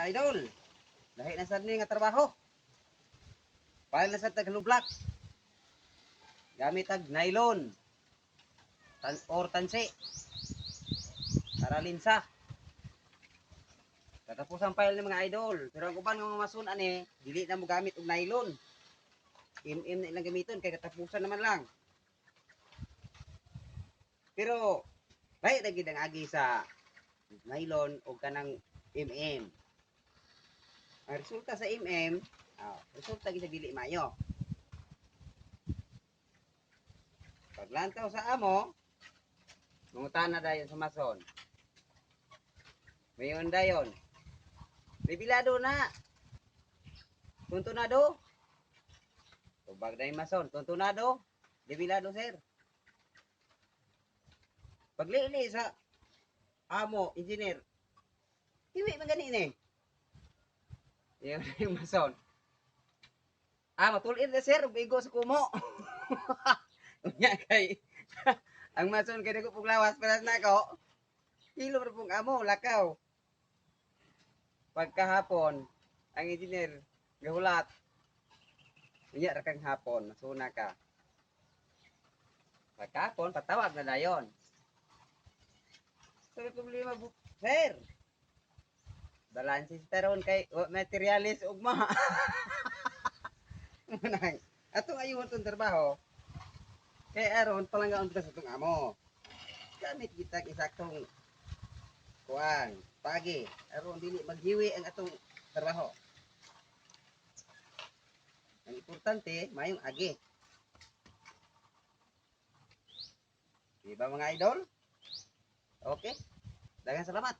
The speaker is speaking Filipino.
mga idol. Lahi na sad ni nga trabaho. Pahil na sa taglublak. Gamit ag nylon or tansi para linsa. Katapos ang file ng mga idol. Pero ang uban ng mga masun ani, dili na mo gamit og nylon. MM na ilang gamiton kay katapusan naman lang. Pero lahi ra gid ang agi sa nylon o kanang MM. Ang resulta sa MM, resulta gid sa dili mayo. Paglantaw sa amo, mungutana dayon sa mason. Mayon dayon. Bibilado na. Tuntunado. Tubag na yung mason. Tuntunado. Bibilado, sir. Paglili sa amo, engineer. Iwi man ganin eh. Yung mason. Matulir na sir. Bigo sa kumo. Unya kay. Ang mason kay nagpo puglawas para na ko. Kilo ra pong amo, lakaw. Pagkahapon, ang engineer gahulat. Unya ra kang hapon, masuna ka. Pagkahapon, patawag na dayon. Sabi problema, sir. Balansi sa taron kay materialis ugma. Manang, atong ayun itong trabaho. Kay aron palanggaon kita sa itong amo. Gamit kita isaktong kuan, pagi. Aron dili maghiwi ang atong trabaho. Ang importante, mayong agi. Diba mga idol? Okay? Daghang salamat.